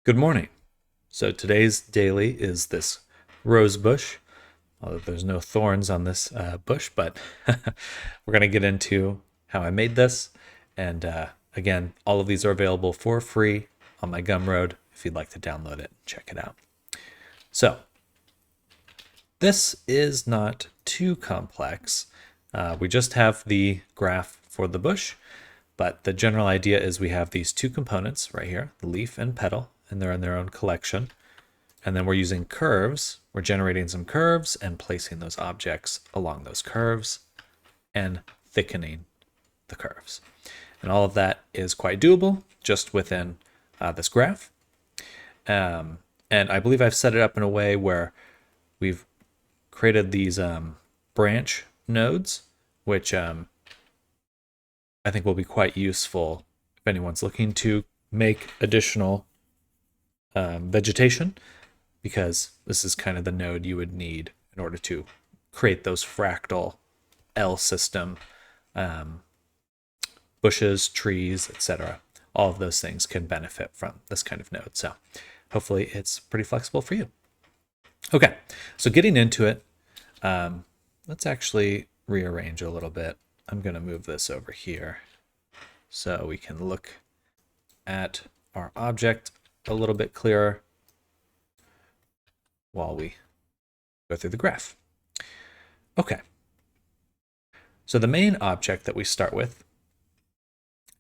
Good morning. So today's daily is this rose bush, although there's no thorns on this bush, but we're going to get into how I made this. And again, all of these are available for free on my Gumroad if you'd like to download it and check it out. So this is not too complex. We just have the graph for the bush, but the general idea is we have these two components right here, the leaf and petal, and they're in their own collection. And then we're using curves. We're generating some curves and placing those objects along those curves and thickening the curves. And all of that is quite doable just within this graph. And I believe I've set it up in a way where we've created these branch nodes, which I think will be quite useful if anyone's looking to make additional vegetation, because this is kind of the node you would need in order to create those fractal L system bushes, trees, etc. All of those things can benefit from this kind of node. So hopefully it's pretty flexible for you. Okay, so getting into it, let's actually rearrange a little bit. I'm going to move this over here so we can look at our object a little bit clearer while we go through the graph. Okay. So the main object that we start with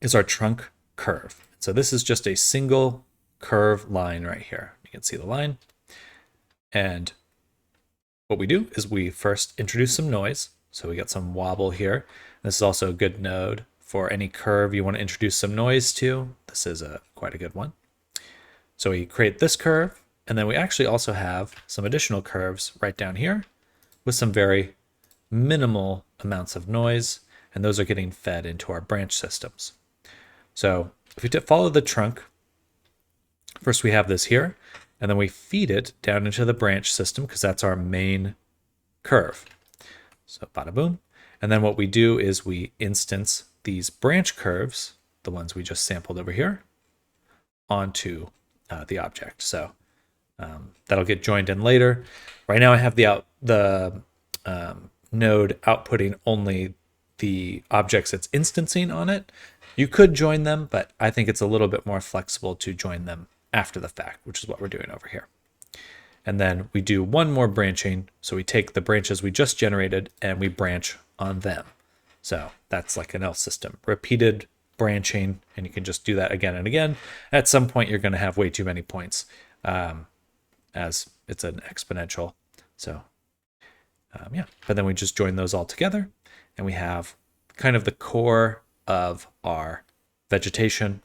is our trunk curve. So this is just a single curve line right here. You can see the line. And what we do is we first introduce some noise. So we got some wobble here. This is also a good node for any curve you want to introduce some noise to. This is quite a good one. So we create this curve, and then we actually also have some additional curves right down here with some very minimal amounts of noise, and those are getting fed into our branch systems. So if we follow the trunk, first we have this here, and then we feed it down into the branch system because that's our main curve. So bada boom. And then what we do is we instance these branch curves, the ones we just sampled over here, onto the object. So that'll get joined in later. Right now I have the node outputting only the objects it's instancing on it. You could join them, but I think it's a little bit more flexible to join them after the fact, which is what we're doing over here. And then we do one more branching. So we take the branches we just generated and we branch on them. So that's like an L system, repeated branching, and you can just do that again and again. At some point, you're going to have way too many points as it's an exponential. So yeah, but then we just join those all together, and we have kind of the core of our vegetation,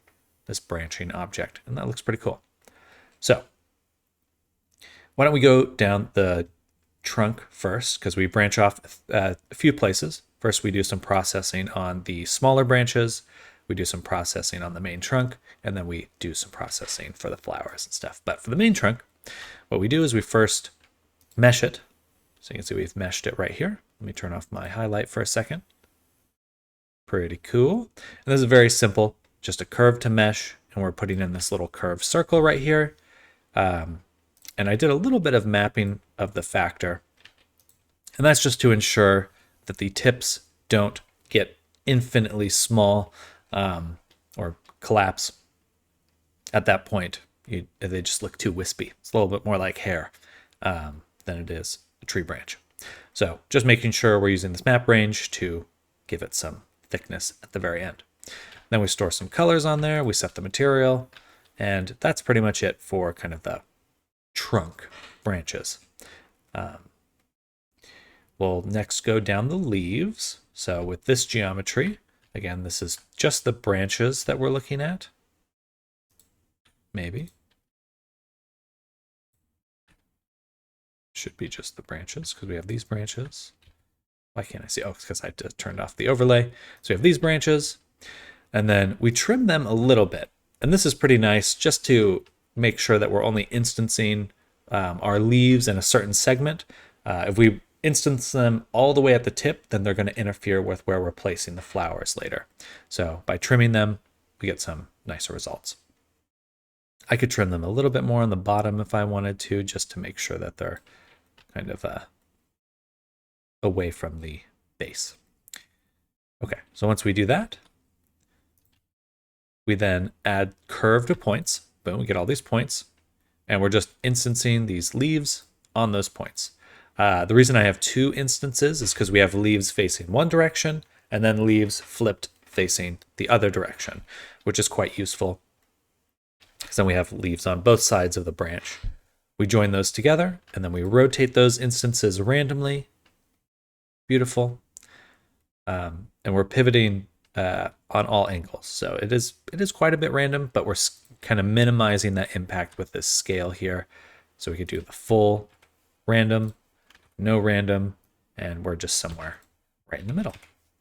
this branching object, and that looks pretty cool. So why don't we go down the trunk first, because we branch off a few places. First, we do some processing on the smaller branches. We do some processing on the main trunk, and then we do some processing for the flowers and stuff. But for the main trunk, what we do is we first mesh it. So you can see we've meshed it right here. Let me turn off my highlight for a second. Pretty cool. And this is very simple, just a curve to mesh, and we're putting in this little curved circle right here. And I did a little bit of mapping of the factor, and that's just to ensure that the tips don't get infinitely small or collapse. At that point, they just look too wispy. It's a little bit more like hair than it is a tree branch. So just making sure we're using this map range to give it some thickness at the very end. Then we store some colors on there, we set the material, and that's pretty much it for kind of the trunk branches. We'll next go down the leaves. So with this geometry, again, this is just the branches that we're looking at. Maybe. Should be just the branches because we have these branches. Why can't I see? Oh, it's because I just turned off the overlay. So we have these branches, and then we trim them a little bit. And this is pretty nice just to make sure that we're only instancing our leaves in a certain segment. If we instance them all the way at the tip, then they're going to interfere with where we're placing the flowers later. So by trimming them, we get some nicer results. I could trim them a little bit more on the bottom if I wanted to, just to make sure that they're kind of away from the base. Okay, so once we do that, we then add curve to points. Boom, we get all these points. And we're just instancing these leaves on those points. The reason I have 2 instances is because we have leaves facing one direction and then leaves flipped facing the other direction, which is quite useful because then we have leaves on both sides of the branch. We join those together and then we rotate those instances randomly. Beautiful. And we're pivoting on all angles. So it is quite a bit random, but we're kind of minimizing that impact with this scale here. So we could do the full random, no random, and we're just somewhere right in the middle,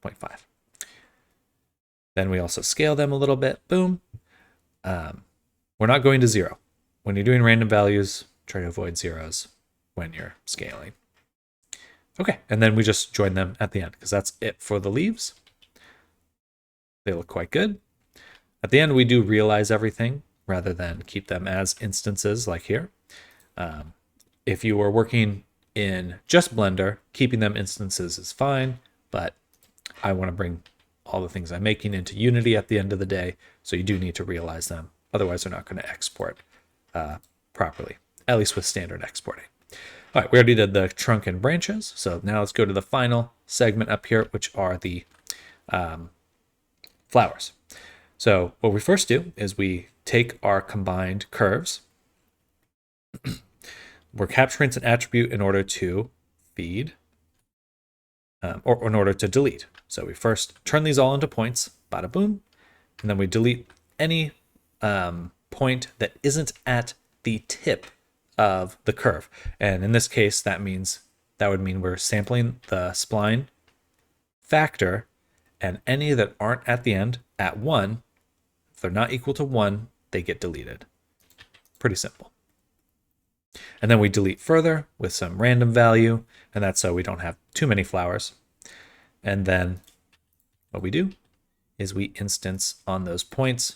0.5. Then we also scale them a little bit. Boom. We're not going to 0. When you're doing random values, try to avoid zeros when you're scaling. Okay, and then we just join them at the end because that's it for the leaves. They look quite good. At the end, we do realize everything rather than keep them as instances like here. If you were working in just Blender, keeping them instances is fine, but I want to bring all the things I'm making into Unity at the end of the day, so you do need to realize them. Otherwise, they're not going to export properly, at least with standard exporting. All right, we already did the trunk and branches, so now let's go to the final segment up here, which are the flowers. So what we first do is we take our combined curves. We're capturing an attribute in order to feed or in order to delete. So we first turn these all into points, bada boom, and then we delete any point that isn't at the tip of the curve. And in this case, that would mean we're sampling the spline factor, and any that aren't at the end at 1, if they're not equal to 1, they get deleted. Pretty simple. And then we delete further with some random value, and that's so we don't have too many flowers. And then what we do is we instance on those points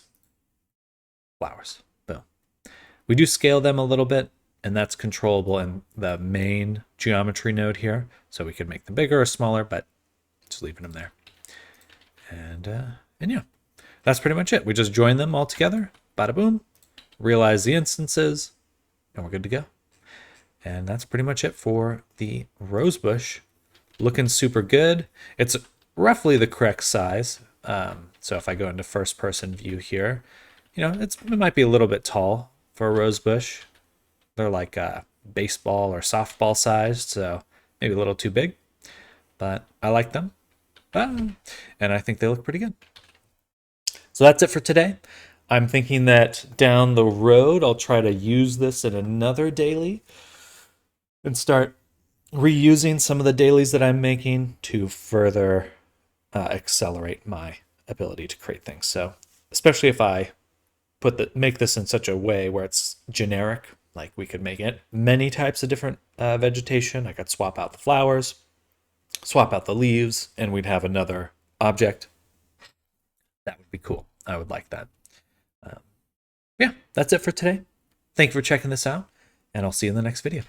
flowers. Boom. We do scale them a little bit, and that's controllable in the main geometry node here. So we could make them bigger or smaller, but just leaving them there. And yeah, that's pretty much it. We just join them all together, bada boom, realize the instances, and we're good to go. And that's pretty much it for the rosebush. Looking super good. It's roughly the correct size. So if I go into first person view here, it might be a little bit tall for a rosebush. They're like baseball or softball sized, so maybe a little too big, but I like them. And I think they look pretty good. So that's it for today. I'm thinking that down the road, I'll try to use this in another daily and start reusing some of the dailies that I'm making to further accelerate my ability to create things. So especially if I make this in such a way where it's generic, like we could make it many types of different vegetation. I could swap out the flowers, swap out the leaves, and we'd have another object. That would be cool. I would like that. Yeah, that's it for today. Thank you for checking this out, and I'll see you in the next video.